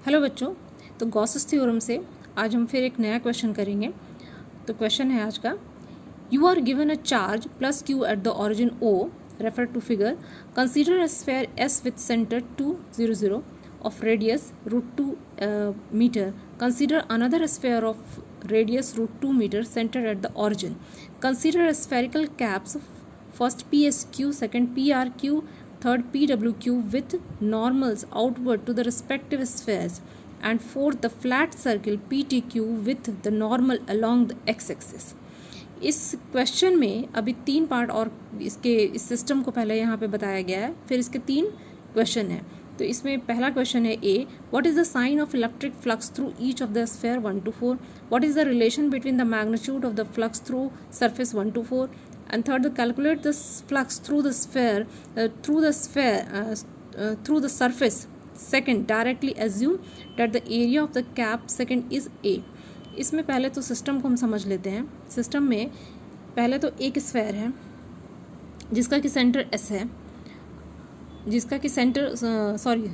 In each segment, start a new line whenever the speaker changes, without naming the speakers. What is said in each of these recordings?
Hello बच्चों, तो Gauss's theorem से आज हम फिर एक नया क्वेश्चन करेंगे। तो क्वेश्चन है आज का, you are given a charge plus q at the origin O, refer to figure, consider a sphere S with centre 2 0 0 of radius √2 meter. Consider another sphere of radius √2 meter centered at the origin. Consider a spherical caps, first PSQ, second PRQ, third PWQ with normals outward to the respective spheres, and fourth the flat circle PTQ with the normal along the x-axis. इस question में अभी 3 part और इसके इस system को पहले यहाँ पे बताया गया है, फिर इसके 3 क्वेश्चन है। तो इसमें पहला क्वेश्चन है A, what is the sign of electric flux through each of the sphere 1 to 4, what is the relation between the magnitude of the flux through surface 1 to 4, and third calculate the flux through the sphere through the surface. Second, directly assume that the area of the cap second is A. इसमें पहले तो system को हम समझ लेते हैं। System में पहले तो एक स्फेयर है जिसका कि सेंटर S है,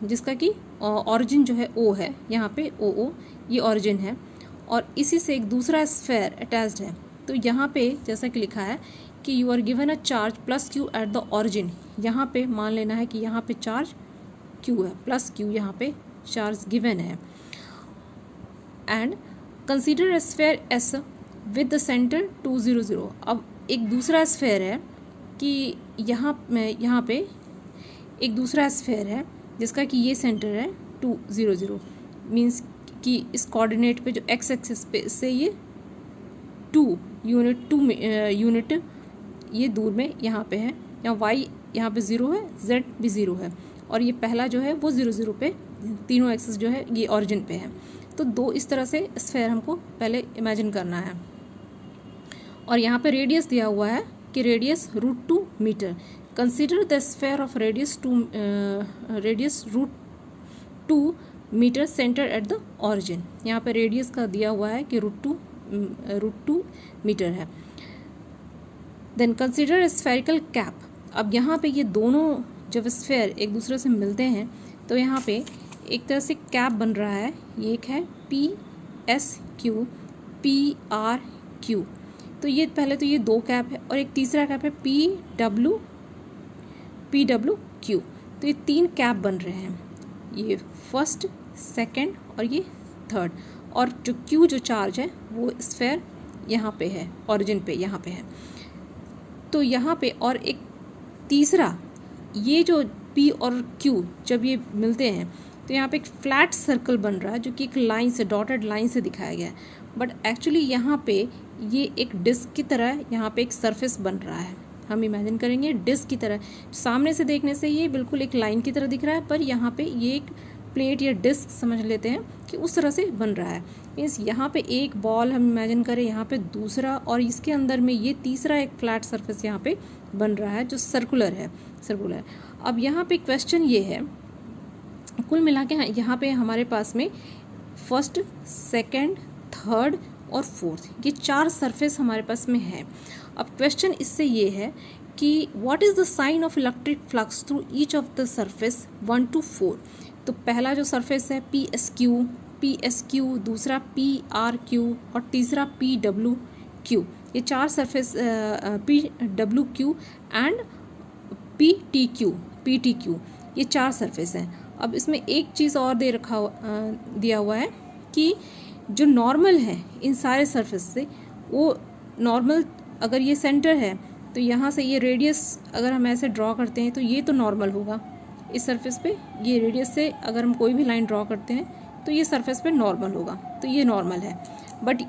जिसका कि ऑरिजिन जो है O है, यहाँ पे OO ये ऑरिजिन है, और इसी से एक दूसरा स्फेयर अटैच्ड है। तो यहाँ पे जैसा कि लिखा है कि you are given a charge plus q at the origin, यहाँ पे मान लेना है कि यहाँ पे चार्ज क्यू है, प्लस क्यू यहाँ पे चार्ज गिवन है। And consider a sphere S with the centre 2 0 0। अब एक दूसरा स्फीयर है कि यहाँ पे एक दूसरा स्फीयर है जिसका कि ये सेंटर है 2 0 0, मीन्स कि इस कोऑर्डिनेट पे जो एक्स एक्सिस पे से ये 2 यूनिट ये दूर में यहाँ पे है, यहाँ वाई यहाँ पे 0 है, जेड भी 0 है, और ये पहला जो है वो 0 0 पे, तीनों एक्सिस जो है ये ऑरिजिन पे है। तो दो इस तरह से स्फीयर हमको पहले इमेजिन करना है, और यहाँ पे रेडियस दिया हुआ है कि radius √2 metre. Consider the sphere of radius √2 metre centre at the origin. यहाँ पे रेडियस का दिया हुआ है कि √2 मीटर है। Then consider spherical cap. अब यहाँ पे ये दोनों जब स्फीयर एक दूसरे से मिलते हैं तो यहाँ पे एक तरह से कैप बन रहा है। ये एक है PSQ, PRQ, तो ये पहले तो ये 2 कैप है, और एक तीसरा कैप है PWQ। तो ये 3 कैप बन रहे हैं, ये फर्स्ट, सेकंड और ये थर्ड, और जो Q जो चार्ज है वो स्फीयर यहाँ पे है, ऑरिजिन पे यहाँ पे है। तो यहाँ पे और एक तीसरा, ये जो P और Q जब ये मिलते हैं तो यहाँ पे एक फ्लैट सर्कल बन रहा है जो कि एक लाइन से, डॉटेड लाइन से दिखाया गया है, बट एक्चुअली यहाँ पे ये एक डिस्क की तरह यहाँ पे एक सरफेस बन रहा है। हम इमेजिन करेंगे डिस्क की तरह, सामने से देखने से ये बिल्कुल एक लाइन की तरह दिख रहा है, पर यहाँ पे ये एक प्लेट या डिस्क समझ लेते हैं कि उस तरह से बन रहा है। मीन्स यहाँ पे एक बॉल हम इमेजिन करें, यहाँ पे दूसरा, और इसके अंदर में ये तीसरा एक फ्लैट सरफेस यहाँ पे बन रहा है जो सर्कुलर है। अब यहाँ पे क्वेश्चन ये है, कुल मिला के यहाँ पे हमारे पास में फर्स्ट, सेकंड, थर्ड और फोर्थ, ये 4 सरफेस हमारे पास में है। अब क्वेश्चन इससे ये है कि what is the sign of electric flux through each of the surface 1 to 4। तो पहला जो सरफेस है PSQ, दूसरा PRQ और तीसरा PWQ, ये 4 सरफेस PWQ एंड PTQ, ये 4 सरफेस हैं। अब इसमें एक चीज़ और दिया हुआ है कि जो नॉर्मल है इन सारे सरफेस से, वो नॉर्मल अगर ये सेंटर है तो यहाँ से ये रेडियस अगर हम ऐसे ड्रॉ करते हैं तो ये तो नॉर्मल होगा इस सरफेस पे, ये रेडियस से अगर हम कोई भी लाइन ड्रॉ करते हैं तो ये सरफेस पे नॉर्मल होगा, तो ये नॉर्मल है। बट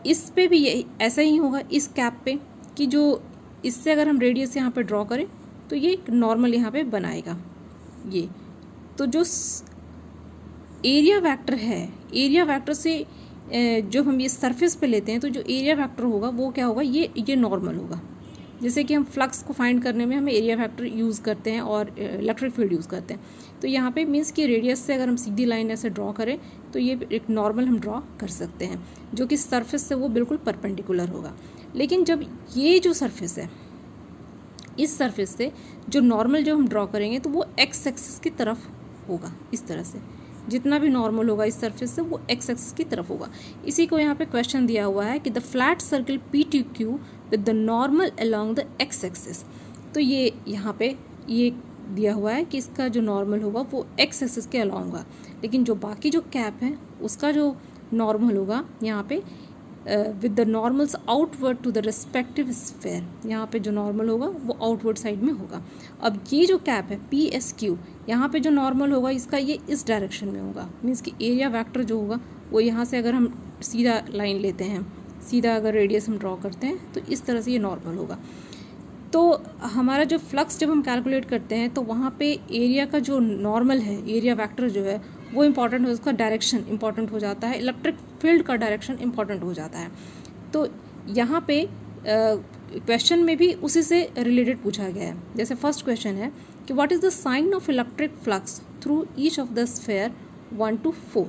इस पे भी ये ऐसा ही होगा इस कैप पे, कि जो इससे अगर हम रेडियस यहाँ पे ड्रॉ करें तो ये एक नॉर्मल यहाँ पे बनाएगा ये। तो जो एरिया वेक्टर है, एरिया वेक्टर से जो हम ये सरफेस पे लेते हैं तो जो एरिया वेक्टर होगा वो क्या होगा, ये नॉर्मल होगा। जैसे कि हम फ्लक्स को फाइंड करने में हम एरिया वेक्टर यूज़ करते हैं और इलेक्ट्रिक फील्ड यूज़ करते हैं, तो यहाँ पे मीन्स कि रेडियस से अगर हम सीधी लाइन ऐसे ड्रॉ करें तो ये एक नॉर्मल हम ड्रॉ कर सकते हैं जो कि सरफेस से वो बिल्कुल परपेंडिकुलर होगा। लेकिन जब ये जो सरफेस है, इस सरफेस से जो नॉर्मल जो हम ड्रॉ करेंगे तो वो एक्स एक्सिस की तरफ होगा, इस तरह से जितना भी नॉर्मल होगा इस सरफेस से वो एक्स एक्सिस की तरफ होगा। इसी को यहाँ पे क्वेश्चन दिया हुआ है कि the flat circle PTQ with the normal along the x axis. तो ये यहाँ पे ये दिया हुआ है कि इसका जो नॉर्मल होगा वो एक्स एक्सिस के अलोंग होगा, लेकिन जो बाकी जो कैप है उसका जो नॉर्मल होगा यहाँ पे with the normals outward to the respective sphere, यहाँ पे जो नॉर्मल होगा वो आउटवर्ड साइड में होगा। अब ये जो कैप है PSQ, यहाँ पे जो नॉर्मल होगा इसका ये इस डायरेक्शन में होगा, मीन्स कि एरिया वेक्टर जो होगा वो यहाँ से अगर हम सीधा लाइन लेते हैं, सीधा अगर रेडियस हम ड्रॉ करते हैं तो इस तरह से ये नॉर्मल होगा। तो हमारा जो फ्लक्स जब हम कैलकुलेट करते हैं तो वहाँ पे एरिया का जो नॉर्मल है, एरिया वेक्टर जो है वो इम्पॉर्टेंट हो, उसका डायरेक्शन इम्पॉर्टेंट हो जाता है, इलेक्ट्रिक फील्ड का डायरेक्शन इम्पॉर्टेंट हो जाता है। तो यहाँ पे क्वेश्चन में भी उसी से रिलेटेड पूछा गया है। जैसे फर्स्ट क्वेश्चन है कि what is the sign of electric flux through each of the sphere 1 to 4।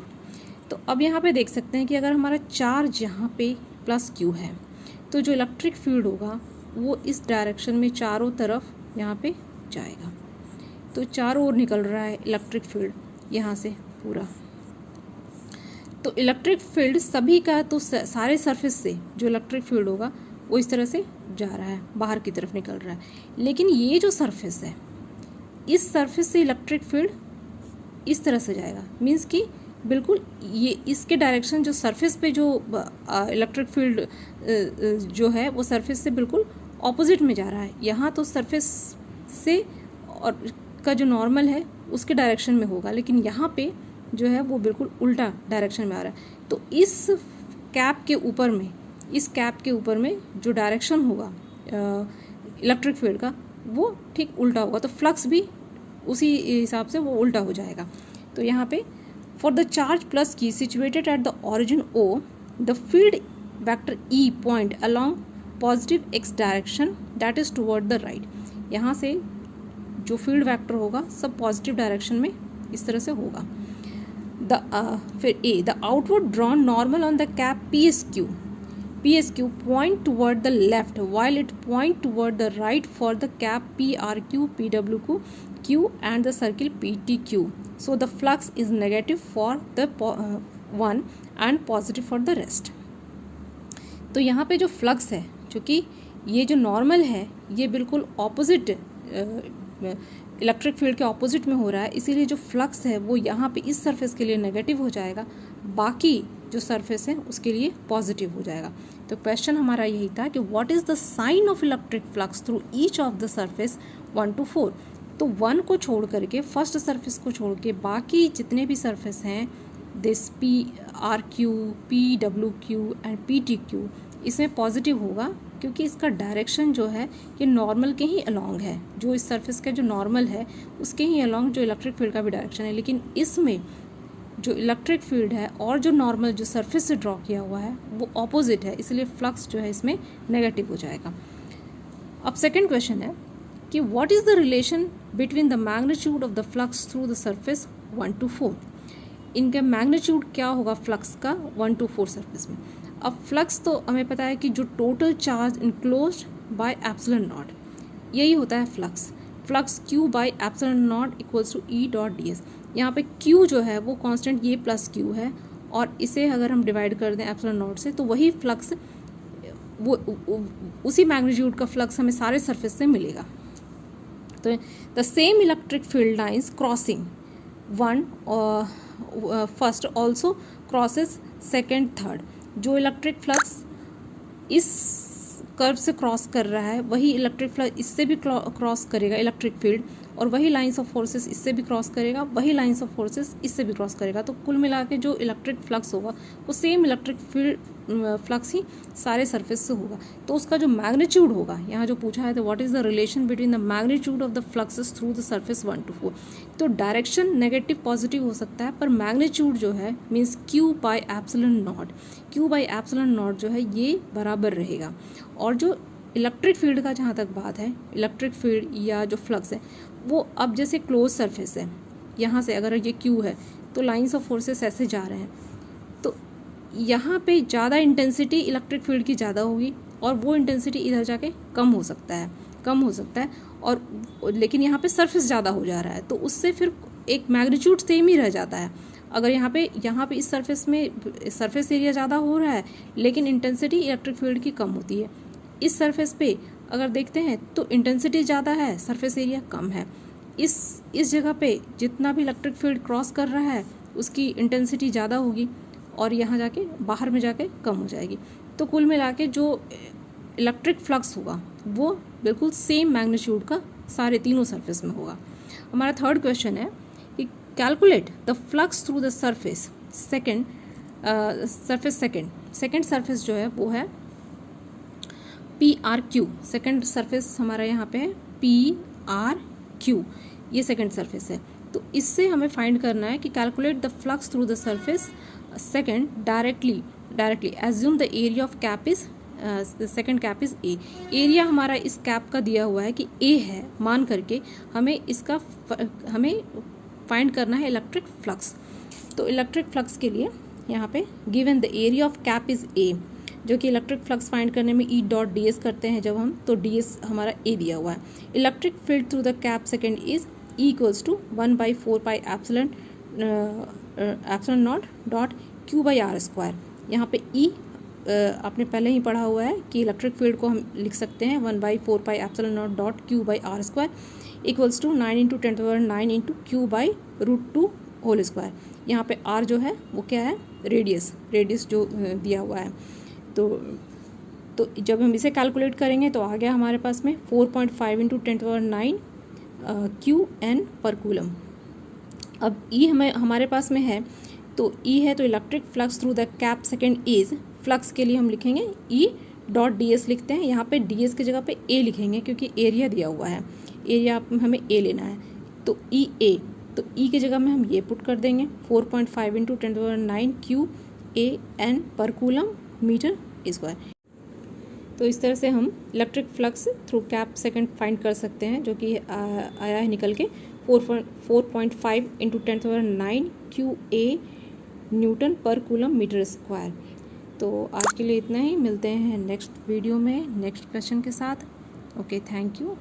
तो अब यहाँ पे देख सकते हैं कि अगर हमारा चार्ज यहाँ पे +Q है तो जो इलेक्ट्रिक फील्ड होगा वो इस डायरेक्शन में चारों तरफ यहाँ पे जाएगा। तो चारों ओर निकल रहा है इलेक्ट्रिक फील्ड यहाँ से पूरा। तो इलेक्ट्रिक फील्ड सभी का, तो सारे सरफेस से जो इलेक्ट्रिक फील्ड होगा वो इस तरह से जा रहा है, बाहर की तरफ निकल रहा है। लेकिन ये जो सरफेस है, इस सरफेस से इलेक्ट्रिक फील्ड इस तरह से जाएगा, मीन्स कि बिल्कुल ये इसके डायरेक्शन जो सरफेस पे जो इलेक्ट्रिक फील्ड जो है वो सरफेस से बिल्कुल ऑपोजिट में जा रहा है। यहाँ तो सरफेस से और का जो नॉर्मल है उसके डायरेक्शन में होगा, लेकिन यहाँ पे जो है वो बिल्कुल उल्टा डायरेक्शन में आ रहा है। तो इस कैप के ऊपर में जो डायरेक्शन होगा इलेक्ट्रिक फील्ड का वो ठीक उल्टा होगा, तो फ्लक्स भी उसी हिसाब से वो उल्टा हो जाएगा। तो यहाँ पे for the charge +Q situated at the origin O, the field vector E point along positive x direction that is toward the right. यहाँ से जो फील्ड वेक्टर होगा सब पॉजिटिव डायरेक्शन में इस तरह से होगा। फिर A, the outward drawn normal on the cap PSQ point toward the left while it point toward the right for the cap PRQ, PWQ and the circle PTQ. So the flux is negative for the one and positive for the rest. तो यहाँ पे जो flux है, चूँकि ये जो normal है ये बिल्कुल ऑपोजिट इलेक्ट्रिक फील्ड के ऑपोजिट में हो रहा है, इसीलिए जो फ्लक्स है वो यहाँ पे इस सरफेस के लिए नेगेटिव हो जाएगा, बाकी जो सरफेस है उसके लिए पॉजिटिव हो जाएगा। तो क्वेश्चन हमारा यही था कि what is the sign of electric flux through each of the surface 1 to 4। तो 1 को छोड़ करके, फर्स्ट सरफेस को छोड़ के बाकी जितने भी सरफेस हैं, this PRQ, PWQ and PTQ, इसमें पॉजिटिव होगा क्योंकि इसका डायरेक्शन जो है ये नॉर्मल के ही अलोंग है, जो इस सरफेस का जो नॉर्मल है उसके ही अलोंग जो इलेक्ट्रिक फील्ड का भी डायरेक्शन है। लेकिन इसमें जो इलेक्ट्रिक फील्ड है और जो नॉर्मल जो सरफेस से ड्रॉ किया हुआ है वो ऑपोजिट है, इसलिए फ्लक्स जो है इसमें नेगेटिव हो जाएगा। अब सेकंड क्वेश्चन है कि what is the relation between the magnitude of the flux through the surface 1 to 4। इनका मैग्नीट्यूड क्या होगा फ्लक्स का 1 to 4 सरफेस में। अब फ्लक्स तो हमें पता है कि जो total charge enclosed by epsilon naught, यही होता है flux. Flux Q by epsilon naught equals to E.ds। यहाँ पे Q जो है वो कांस्टेंट ये +Q है, और इसे अगर हम डिवाइड कर दें एप्सिलॉन नॉट से तो वही फ्लक्स, वो उसी मैग्नीट्यूड का फ्लक्स हमें सारे सरफेस से मिलेगा। तो the same electric field lines crossing one first also crosses second third. जो इलेक्ट्रिक फ्लक्स इस कर्व से क्रॉस कर रहा है वही इलेक्ट्रिक फ्लक्स इससे भी क्रॉस करेगा इलेक्ट्रिक फील्ड, और वही लाइंस ऑफ फोर्सेस इससे भी क्रॉस करेगा, वही लाइंस ऑफ फोर्सेस इससे भी क्रॉस करेगा। तो कुल मिला के जो इलेक्ट्रिक फ्लक्स होगा वो सेम इलेक्ट्रिक फील्ड फ्लक्स ही सारे सरफेस से होगा। तो उसका जो मैग्नीट्यूड होगा, यहाँ जो पूछा है तो what is the relation between the magnitude of the fluxes through the surface 1 to 4। तो डायरेक्शन नेगेटिव पॉजिटिव हो सकता है, पर मैग्नीट्यूड जो है means Q by epsilon not, Q by epsilon not जो है ये बराबर रहेगा। और जो इलेक्ट्रिक फील्ड का जहाँ तक बात है, इलेक्ट्रिक फील्ड या जो फ्लक्स है वो अब जैसे क्लोज सरफेस है, यहाँ से अगर ये Q है तो लाइंस ऑफ फोर्सेस ऐसे जा रहे हैं, तो यहाँ पे ज़्यादा इंटेंसिटी इलेक्ट्रिक फील्ड की ज़्यादा होगी और वो इंटेंसिटी इधर जाके कम हो सकता है और लेकिन यहाँ पे सरफेस ज़्यादा हो जा रहा है, तो उससे फिर एक मैग्नीट्यूड सेम ही रह जाता है। अगर यहाँ पे इस सरफेस में सरफेस एरिया ज़्यादा हो रहा है लेकिन इंटेंसिटी इलेक्ट्रिक फील्ड की कम होती है। इस सरफेस पे अगर देखते हैं तो इंटेंसिटी ज़्यादा है, सरफेस एरिया कम है। इस जगह पे जितना भी इलेक्ट्रिक फील्ड क्रॉस कर रहा है उसकी इंटेंसिटी ज़्यादा होगी और यहाँ जाके बाहर में जाके कम हो जाएगी। तो कुल मिला के जो इलेक्ट्रिक फ्लक्स होगा वो बिल्कुल सेम मैग्नीट्यूड का सारे तीनों सरफेस में होगा। हमारा थर्ड क्वेश्चन है कि calculate the flux through the surface second surface जो है वो है PRQ। सेकेंड सरफेस हमारा यहाँ पे है PRQ, ये सेकेंड सरफेस है। तो इससे हमें फाइंड करना है कि calculate the flux through the surface second directly assume the area of cap is second cap is a. Area हमारा इस कैप का दिया हुआ है कि ए है, मान करके हमें फाइंड करना है इलेक्ट्रिक फ्लक्स। तो इलेक्ट्रिक फ्लक्स के लिए यहाँ पे given the area of cap is a, जो कि इलेक्ट्रिक फ्लक्स फाइंड करने में ई डॉट डी एस करते हैं जब हम, तो डी एस हमारा ए दिया हुआ है। Electric field through the cap second is E equals to 1/4 pi epsilon naught dot q by r square. यहाँ पे ई आपने पहले ही पढ़ा हुआ है कि इलेक्ट्रिक फील्ड को हम लिख सकते हैं 1/4 pi epsilon naught dot q by r square equals to 9 × 10⁹ into q by √2 whole square. यहाँ पे आर जो है वो क्या है, रेडियस जो दिया हुआ है। तो जब हम इसे कैलकुलेट करेंगे तो आ गया हमारे पास में 4.5 × 10⁹ QN पर कूलम। अब ई हमारे पास में है, तो ई है तो electric flux through the cap second is, flux के लिए हम लिखेंगे ई डॉट डी एस लिखते हैं। यहाँ पे डी एस की जगह पे ए लिखेंगे क्योंकि एरिया दिया हुआ है, एरिया हमें ए लेना है। तो ई ए, तो ई की जगह में हम ये पुट कर देंगे 4.5 × 10⁹ QAN पर कूलम मीटर स्क्वायर। तो इस तरह से हम electric flux through cap second find कर सकते हैं, जो कि आया है निकल के 4.5 × 10⁹ QA न्यूटन पर कूलम मीटर स्क्वायर। तो आज के लिए इतना ही, मिलते हैं नेक्स्ट वीडियो में नेक्स्ट क्वेश्चन के साथ। Okay, thank you.